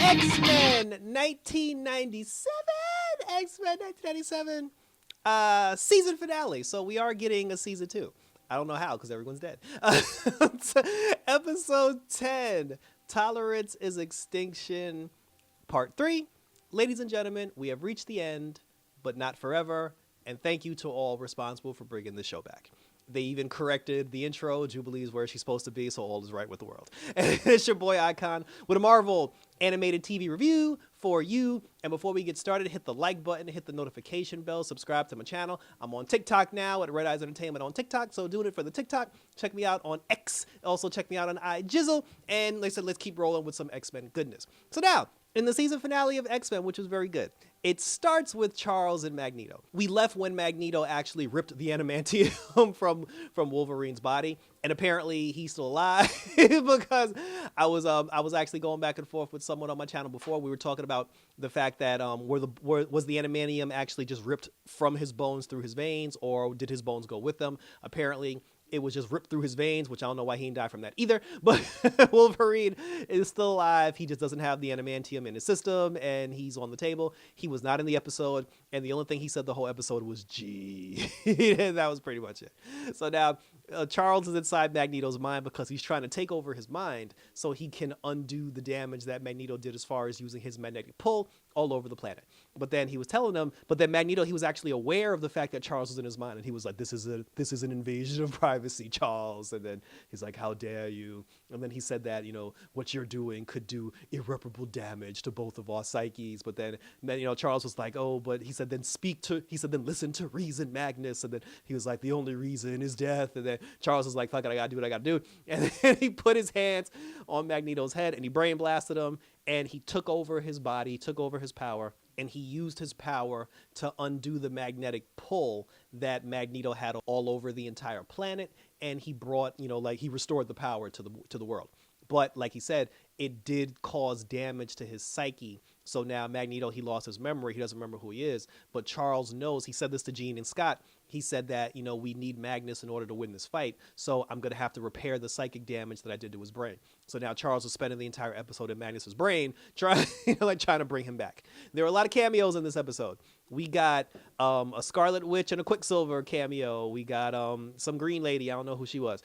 X-Men 1997. X-Men 1997. Season finale. So we are getting a season 2. I don't know how because everyone's dead. Episode 10. Tolerance is Extinction. Part 3. Ladies and gentlemen, we have reached the end, but not forever. And thank you to all responsible for bringing the show back. They even corrected the intro. Jubilee's where she's supposed to be, so all is right with the world. And it's your boy Icon with a Marvel animated TV review for you. And before we get started, hit the like button, hit the notification bell, subscribe to my channel. I'm on TikTok now at Red Eyes Entertainment on TikTok, so doing it for the TikTok. Check me out on X. Also check me out on iJizzle. And like I said, let's keep rolling with some X-Men goodness. So now, in the season finale of X-Men, which was very good, it starts with Charles and Magneto. We left when Magneto actually ripped the adamantium from Wolverine's body, and apparently he's still alive because I was actually going back and forth with someone on my channel before. We were talking about the fact that was the adamantium actually just ripped from his bones through his veins, or did his bones go with them? Apparently it was just ripped through his veins, which I don't know why he didn't die from that either. But Wolverine is still alive. He just doesn't have the adamantium in his system, and he's on the table. He was not in the episode, and the only thing he said the whole episode was "G." That was pretty much it. So now Charles is inside Magneto's mind because he's trying to take over his mind so he can undo the damage that Magneto did as far as using his magnetic pull all over the planet. But then he was telling them, but then Magneto, he was actually aware of the fact that Charles was in his mind, and he was like, this is an invasion of privacy, Charles. And then he's like, how dare you? And then he said that, what you're doing could do irreparable damage to both of our psyches. But then Charles was like, oh, but he said, then listen to reason, Magnus. And then he was like, the only reason is death. And then Charles was like, fuck it, I gotta do what I gotta do. And then he put his hands on Magneto's head and he brain blasted him, and he took over his body, took over his power, and he used his power to undo the magnetic pull that Magneto had all over the entire planet, and he brought, he restored the power to the world. But like he said, it did cause damage to his psyche. So now Magneto, he lost his memory. He doesn't remember who he is. But Charles knows. He said this to Jean and Scott. He said that, we need Magnus in order to win this fight. So I'm going to have to repair the psychic damage that I did to his brain. So now Charles is spending the entire episode in Magnus's brain, trying to bring him back. There are a lot of cameos in this episode. We got a Scarlet Witch and a Quicksilver cameo. We got some green lady. I don't know who she was.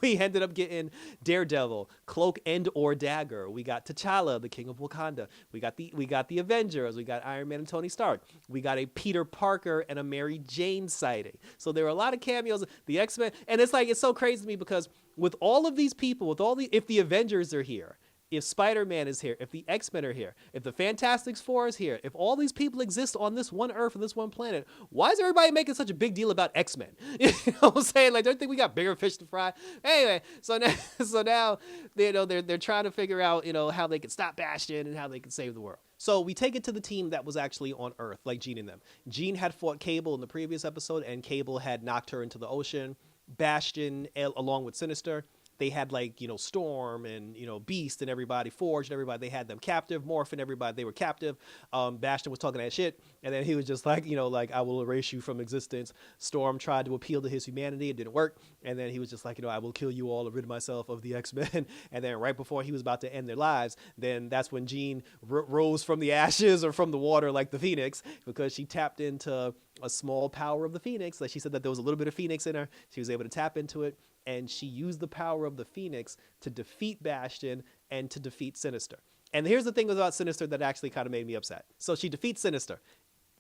We ended up getting Daredevil, Cloak and or Dagger. We got T'Challa, the King of Wakanda. We got the Avengers. We got Iron Man and Tony Stark. We got a Peter Parker and a Mary Jane sighting. So there were a lot of cameos. The X-Men, and it's so crazy to me because with all of these people, if the Avengers are here, if Spider-Man is here, if the X-Men are here, if the Fantastic Four is here, if all these people exist on this one Earth, on this one planet, why is everybody making such a big deal about X-Men? You know what I'm saying? Don't you think we got bigger fish to fry? Anyway, so now they're trying to figure out, how they can stop Bastion and how they can save the world. So we take it to the team that was actually on Earth, like Jean and them. Jean had fought Cable in the previous episode, and Cable had knocked her into the ocean. Bastion, along with Sinister, they had Storm and Beast and everybody, Forge and everybody. They had them captive. Morph and everybody, they were captive. Bastion was talking that shit, and then he was just like, I will erase you from existence. Storm tried to appeal to his humanity. It didn't work, and then he was just like, I will kill you all and rid myself of the X-Men. And then right before he was about to end their lives, then that's when Jean rose from the ashes or from the water like the Phoenix, because she tapped into a small power of the Phoenix. Like she said that there was a little bit of Phoenix in her. She was able to tap into it, and she used the power of the Phoenix to defeat Bastion and to defeat Sinister. And here's the thing about Sinister that actually kind of made me upset. So she defeats Sinister.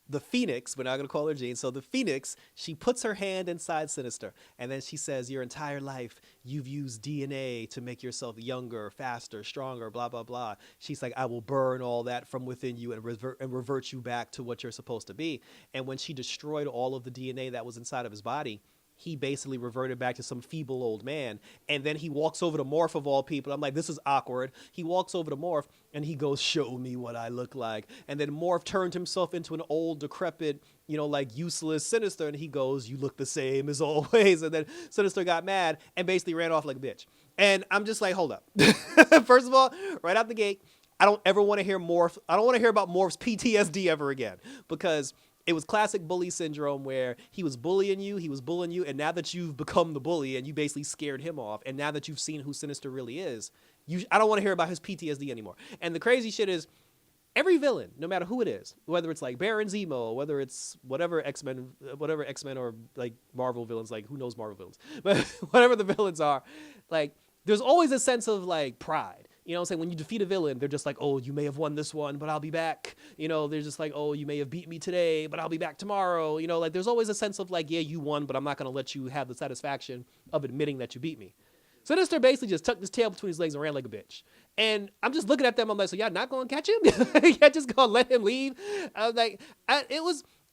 The Phoenix, we're not going to call her Jean. So the Phoenix, she puts her hand inside Sinister, and then she says, your entire life, you've used DNA to make yourself younger, faster, stronger, blah, blah, blah. She's like, I will burn all that from within you and revert you back to what you're supposed to be. And when she destroyed all of the DNA that was inside of his body, he basically reverted back to some feeble old man. And then he walks over to Morph, of all people. I'm like, this is awkward. He walks over to Morph and he goes, show me what I look like. And then Morph turned himself into an old, decrepit, useless Sinister. And he goes, you look the same as always. And then Sinister got mad and basically ran off like a bitch. And I'm just like, hold up. First of all, right out the gate, I don't ever want to hear Morph. I don't want to hear about Morph's PTSD ever again, because it was classic bully syndrome where he was bullying you, and now that you've become the bully and you basically scared him off, and now that you've seen who Sinister really is, I don't want to hear about his PTSD anymore. And the crazy shit is, every villain, no matter who it is, whether it's like Baron Zemo, whether it's whatever X-Men or like Marvel villains, like who knows Marvel villains, but whatever the villains are, like there's always a sense of like pride. You know what I'm saying? When you defeat a villain, they're just like, oh, you may have won this one, but I'll be back. You know, they're just like, oh, you may have beat me today, but I'll be back tomorrow. You know, like there's always a sense of like, yeah, you won, but I'm not going to let you have the satisfaction of admitting that you beat me. Sinister basically just tucked his tail between his legs and ran like a bitch. And I'm just looking at them. I'm like, so y'all not going to catch him? Y'all just going to let him leave? I was like,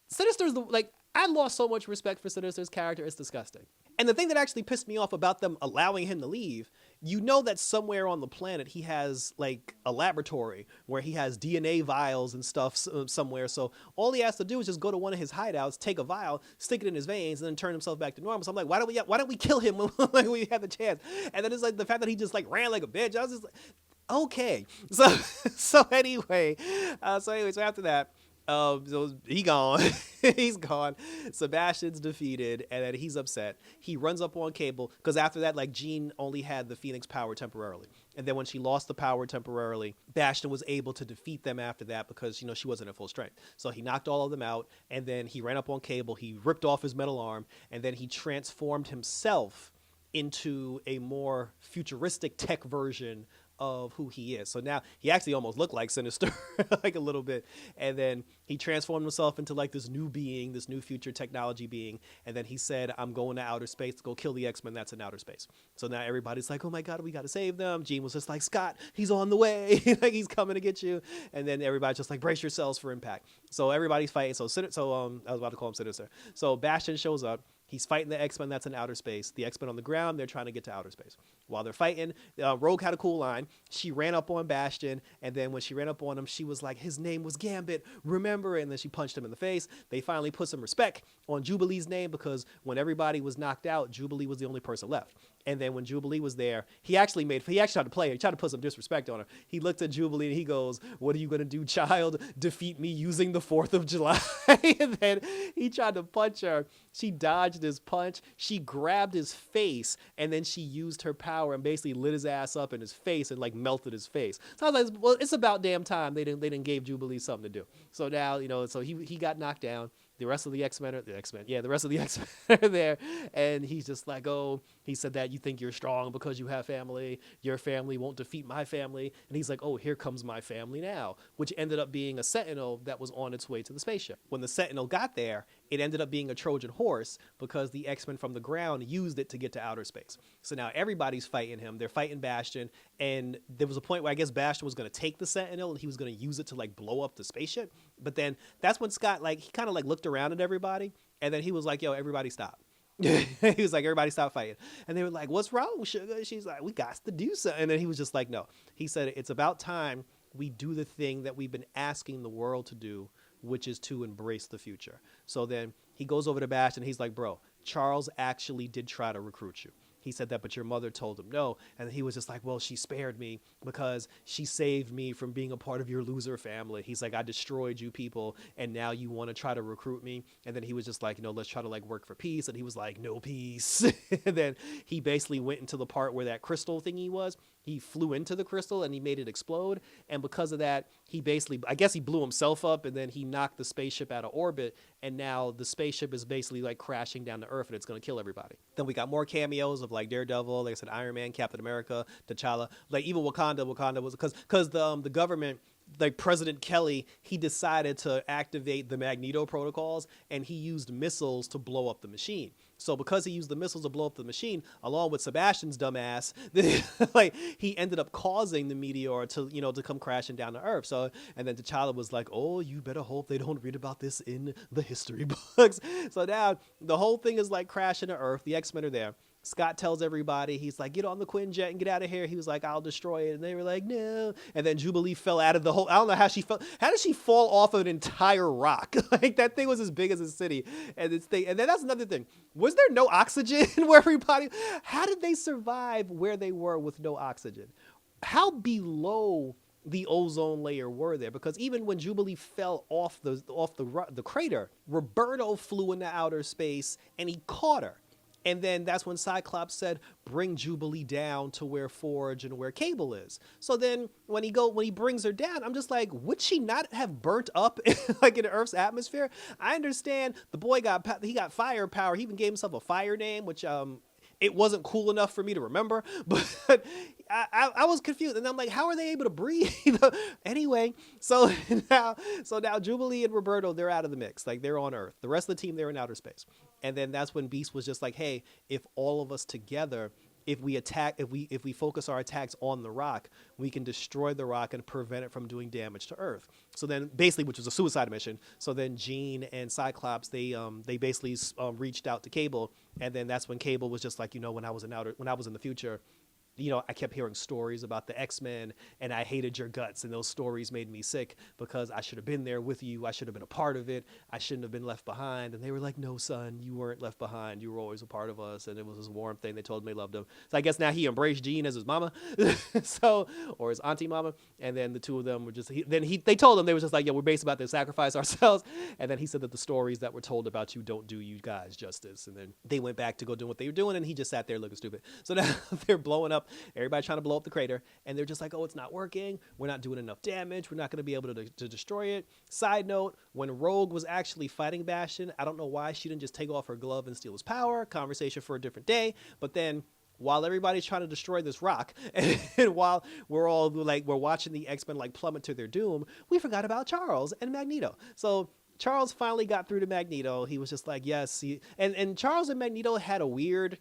Sinister's I lost so much respect for Sinister's character. It's disgusting. And the thing that actually pissed me off about them allowing him to leave, you know that somewhere on the planet he has like a laboratory where he has DNA vials and stuff somewhere. So all he has to do is just go to one of his hideouts, take a vial, stick it in his veins, and then turn himself back to normal. So I'm like, why don't we kill him when we have the chance? And then it's like the fact that he just like ran like a bitch. I was just like, okay. So anyway, so after that, so he gone. He's gone. Sebastian's defeated, and then he's upset. He runs up on Cable because after that, like Jean only had the Phoenix power temporarily, and then when she lost the power temporarily, Bastion was able to defeat them after that because she wasn't at full strength. So he knocked all of them out, and then he ran up on Cable. He ripped off his metal arm, and then he transformed himself into a more futuristic tech version of who he is. So now he actually almost looked like Sinister like a little bit. And then he transformed himself into like this new being, this new future technology being. And then he said, I'm going to outer space to go kill the X-Men that's in outer space. So now everybody's like, oh my God, we got to save them. Jean was just like, Scott, he's on the way. Like he's coming to get you. And then everybody's just like, brace yourselves for impact. So everybody's fighting. I was about to call him Sinister. So Bastion shows up. He's fighting the X-Men that's in outer space. The X-Men on the ground, they're trying to get to outer space. While they're fighting, Rogue had a cool line. She ran up on Bastion, and then when she ran up on him, she was like, his name was Gambit, remember? And then she punched him in the face. They finally put some respect on Jubilee's name because when everybody was knocked out, Jubilee was the only person left. And then when Jubilee was there, he actually tried to play her. He tried to put some disrespect on her. He looked at Jubilee and he goes, what are you going to do, child? Defeat me using the 4th of July? And then he tried to punch her. She dodged his punch. She grabbed his face and then she used her power and basically lit his ass up in his face and like melted his face. So I was like, well, it's about damn time they didn't give Jubilee something to do. So now, so he got knocked down. The rest of the X-Men are there. And he's just like, oh, he said that you think you're strong because you have family. Your family won't defeat my family. And he's like, oh, here comes my family now, which ended up being a Sentinel that was on its way to the spaceship. When the Sentinel got there, it ended up being a Trojan horse because the X-Men from the ground used it to get to outer space. So now everybody's fighting him. They're fighting Bastion. And there was a point where I guess Bastion was going to take the Sentinel and he was going to use it to like blow up the spaceship. But then that's when Scott, like, he kind of like looked around at everybody. And then he was like, yo, everybody stop. He was like, everybody stop fighting. And they were like, what's wrong, Sugar? She's like, we got to do something. And then he was just like, no. He said, it's about time we do the thing that we've been asking the world to do, which is to embrace the future. So then he goes over to Bastion and he's like, bro, Charles actually did try to recruit you. He said that, but your mother told him no. And he was just like, well, she spared me because she saved me from being a part of your loser family. He's like, I destroyed you people, and now you want to try to recruit me. And then he was just like, let's try to like work for peace. And he was like, no peace. And then he basically went into the part where that crystal thingy was. He flew into the crystal and he made it explode. And because of that, he basically, I guess he blew himself up and then he knocked the spaceship out of orbit. And now the spaceship is basically like crashing down to Earth and it's going to kill everybody. Then we got more cameos of like Daredevil, like I said, Iron Man, Captain America, T'Challa, like even Wakanda was because the government, like President Kelly, he decided to activate the Magneto protocols and he used missiles to blow up the machine. So because he used the missiles to blow up the machine, along with Sebastian's dumbass, like he ended up causing the meteor to come crashing down to Earth. So and then T'Challa was like, oh, you better hope they don't read about this in the history books. So now the whole thing is like crashing to Earth. The X-Men are there. Scott tells everybody, he's like, get on the Quinjet and get out of here. He was like, I'll destroy it. And they were like, no. And then Jubilee fell out of the whole, I don't know how she fell. How did she fall off of an entire rock? Like that thing was as big as a city. And then that's another thing. Was there no oxygen where everybody, how did they survive where they were with no oxygen? How below the ozone layer were there? Because even when Jubilee fell off the crater, Roberto flew into outer space and he caught her. And then that's when Cyclops said, "Bring Jubilee down to where Forge and where Cable is." So then when he brings her down, I'm just like, would she not have burnt up like in Earth's atmosphere? I understand the boy got fire power. He even gave himself a fire name, which it wasn't cool enough for me to remember, but I was confused, and I'm like, how are they able to breathe? Anyway, so now Jubilee and Roberto, they're out of the mix, like they're on Earth. The rest of the team, they're in outer space, and then that's when Beast was just like, hey, if all of us together, if we focus our attacks on the Rock, we can destroy the Rock and prevent it from doing damage to Earth. So then, basically, which was a suicide mission. So then, Jean and Cyclops, they basically reached out to Cable, and then that's when Cable was just like, when I was in the future, I kept hearing stories about the X-Men, and I hated your guts, and those stories made me sick because I should have been there with you. I should have been a part of it. I shouldn't have been left behind. And they were like, no, son, you weren't left behind. You were always a part of us. And it was this warm thing. They told him they loved him. So I guess now he embraced Jean as his mama, or his auntie mama. And then the two of them were just, they told him, they were just like, yeah, we're basically about to sacrifice ourselves. And then he said that the stories that were told about you don't do you guys justice. And then they went back to go do what they were doing, and he just sat there looking stupid. So now they're blowing up. Everybody trying to blow up the crater, and they're just like, oh, it's not working. We're not doing enough damage. We're not going to be able to destroy it. Side note, when Rogue was actually fighting Bastion, I don't know why she didn't just take off her glove and steal his power. Conversation for a different day. But then while everybody's trying to destroy this Rock, and while we're watching the X-Men like plummet to their doom, we forgot about Charles and Magneto. So Charles finally got through to Magneto. He was just like, yes. And Charles and Magneto had a weird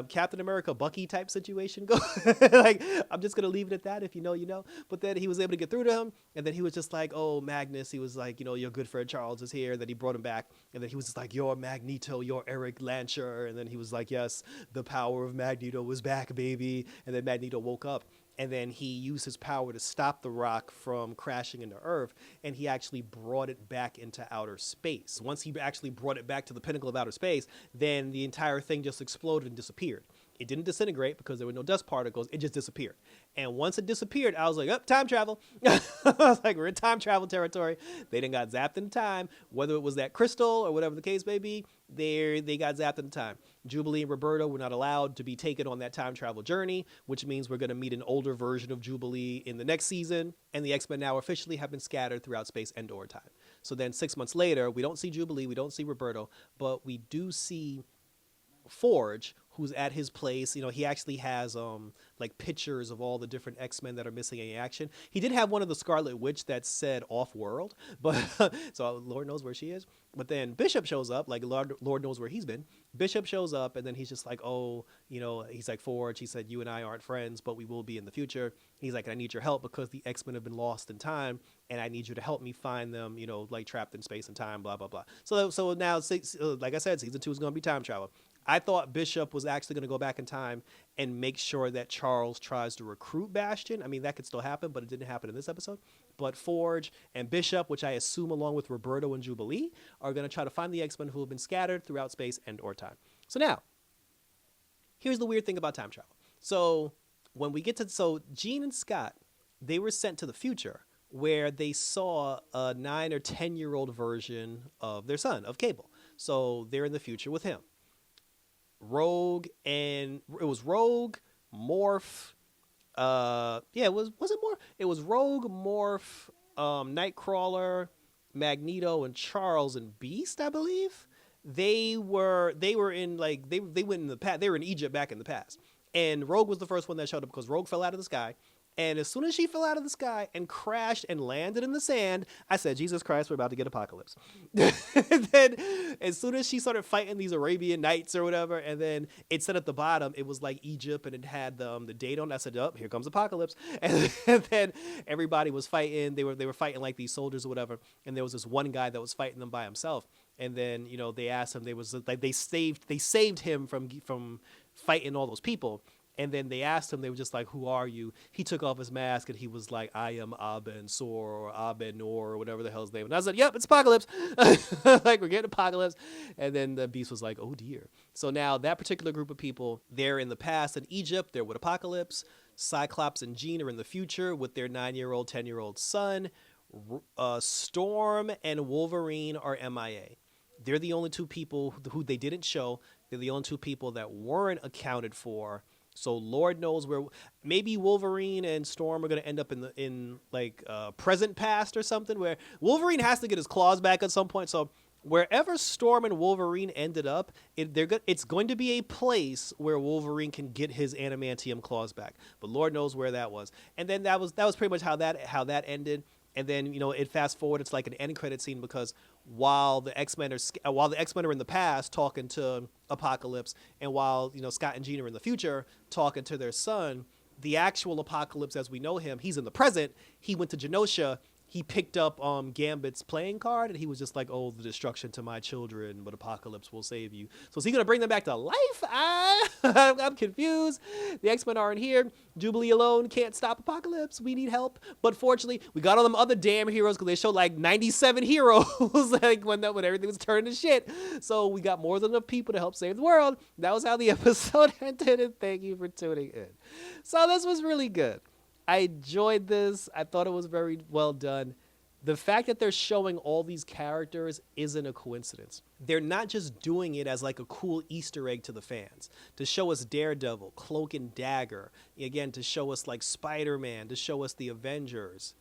Captain America Bucky type situation go. Like, I'm just gonna leave it at that. If you know, you know. But then he was able to get through to him, and then he was just like, oh, Magnus. He was like, your good friend Charles is here. Then he brought him back, and then he was just like, you're Magneto, you're Eric Lancher. And then he was like, yes, the power of Magneto was back, baby. And then Magneto woke up, and then he used his power to stop the Rock from crashing into Earth, and he actually brought it back into outer space. Once he actually brought it back to the pinnacle of outer space, then the entire thing just exploded and disappeared. It didn't disintegrate because there were no dust particles. It just disappeared. And once it disappeared, I was like, oh, time travel. I was like, we're in time travel territory. They done got zapped in time. Whether it was that crystal or whatever the case may be, they got zapped in time. Jubilee and Roberto were not allowed to be taken on that time travel journey, which means we're going to meet an older version of Jubilee in the next season. And the X-Men now officially have been scattered throughout space and/or time. So then 6 months later, we don't see Jubilee, we don't see Roberto, but we do see Forge, who's at his place. He actually has like pictures of all the different X-Men that are missing in action. He did have one of the Scarlet Witch that said off-world, but so Lord knows where she is. But then Bishop shows up, like Lord knows where he's been. Bishop shows up, and then he's just like, oh, he's like, Forge, he said, you and I aren't friends, but we will be in the future. He's like, I need your help because the X-Men have been lost in time, and I need you to help me find them, like trapped in space and time, blah, blah, blah. So now, like I said, season 2 is going to be time travel. I thought Bishop was actually going to go back in time and make sure that Charles tries to recruit Bastion. I mean, that could still happen, but it didn't happen in this episode. But Forge and Bishop, which I assume along with Roberto and Jubilee, are going to try to find the X-Men who have been scattered throughout space and/or time. So now, here's the weird thing about time travel. So when we get to, Jean and Scott, they were sent to the future where they saw a 9 or 10-year-old version of their son, of Cable. So they're in the future with him. Rogue, and it was Rogue, Morph, was it Morph? It was Rogue, Morph, Nightcrawler, Magneto, and Charles and Beast, I believe. They were in like they went in the past. They were in Egypt back in the past, and Rogue was the first one that showed up because Rogue fell out of the sky. And as soon as she fell out of the sky and crashed and landed in the sand, I said, Jesus Christ, we're about to get apocalypse. And then as soon as she started fighting these Arabian Nights or whatever, and then it said at the bottom, it was like Egypt and it had the date on it. I said, oh, here comes apocalypse. And then everybody was fighting. They were fighting like these soldiers or whatever. And there was this one guy that was fighting them by himself. And then, they asked him, they saved him from fighting all those people. And then they asked him, they were just like, who are you? He took off his mask and he was like, I am Aben Sor or Aben Nor or whatever the hell his name. And I said, yep, it's apocalypse. Like, we're getting apocalypse. And then the Beast was like, oh dear. So now that particular group of people, they're in the past in Egypt, they're with Apocalypse. Cyclops and Jean are in the future with their 9-year-old, 10-year-old son. Storm and Wolverine are MIA. They're the only two people who they didn't show. They're the only two people that weren't accounted for. So Lord knows where. Maybe Wolverine and Storm are gonna end up in present past or something, where Wolverine has to get his claws back at some point. So wherever Storm and Wolverine ended up, it's going to be a place where Wolverine can get his adamantium claws back. But Lord knows where that was. And then that was pretty much how that ended. And then, it fast forward. It's like an end credit scene, because while the X-Men are in the past talking to Apocalypse, and while Scott and Jean are in the future talking to their son, the actual Apocalypse as we know him, he's in the present. He went to Genosha. He picked up Gambit's playing card, and he was just like, "Oh, the destruction to my children, but Apocalypse will save you." So is he gonna bring them back to life? I'm confused. The X-Men aren't here. Jubilee alone can't stop Apocalypse. We need help. But fortunately, we got all them other damn heroes, because they showed like 97 heroes like when everything was turning to shit. So we got more than enough people to help save the world. That was how the episode ended, and thank you for tuning in. So this was really good. I enjoyed this. I thought it was very well done. The fact that they're showing all these characters isn't a coincidence. They're not just doing it as like a cool Easter egg to the fans, to show us Daredevil, Cloak and Dagger, again, to show us like Spider-Man, to show us the Avengers.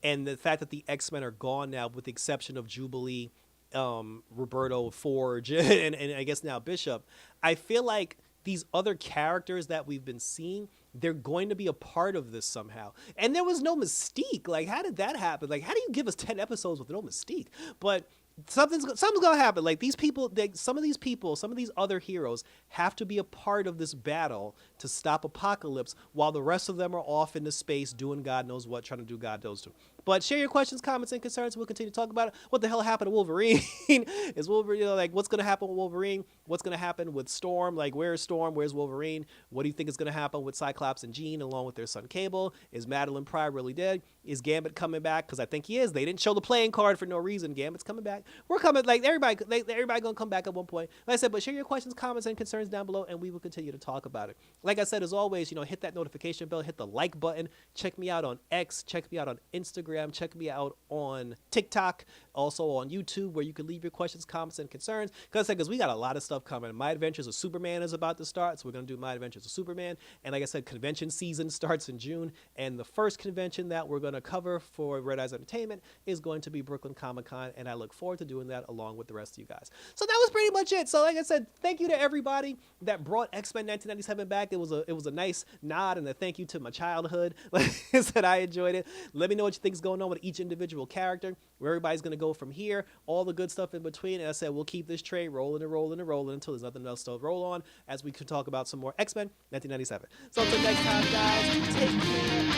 And the fact that the X-Men are gone now, with the exception of Jubilee, Roberto Forge, and I guess now Bishop. I feel like these other characters that we've been seeing, they're going to be a part of this somehow. And there was no Mystique. Like, how did that happen? Like, how do you give us 10 episodes with no Mystique? But something's going to happen. Like, these people, some of these other heroes have to be a part of this battle to stop Apocalypse, while the rest of them are off into space doing God knows what, trying to do God knows to. But share your questions, comments, and concerns. We'll continue to talk about it. What the hell happened to Wolverine? Is Wolverine, what's going to happen with Wolverine? What's going to happen with Storm? Like, where's Storm? Where's Wolverine? What do you think is going to happen with Cyclops and Jean, along with their son Cable? Is Madeline Pryor really dead? Is Gambit coming back? Because I think he is. They didn't show the playing card for no reason. Gambit's coming back. We're coming. Like, everybody going to come back at one point. Like I said, but share your questions, comments, and concerns down below, and we will continue to talk about it. Like I said, as always, hit that notification bell, hit the like button. Check me out on X. Check me out on Instagram. Check me out on TikTok, also on YouTube, where you can leave your questions, comments, and concerns. Because we got a lot of stuff coming. My Adventures of Superman is about to start, so we're going to do My Adventures of Superman. And like I said, convention season starts in June, and the first convention that we're going to cover for Red Eyes Entertainment is going to be Brooklyn Comic Con, and I look forward to doing that along with the rest of you guys. So that was pretty much it. So like I said, thank you to everybody that brought X-Men 1997 back. It was a nice nod and a thank you to my childhood. Like I said, I enjoyed it. Let me know what you think is going on with each individual character, where everybody's going to go from here, all the good stuff in between. And I said, we'll keep this train rolling and rolling and rolling until there's nothing else to roll on, as we can talk about some more X-Men 1997. So until next time, guys, take care.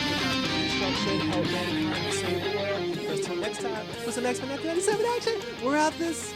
Destruction, help mankind, save the world. Until next time, for some X-Men 1997 action. We're out this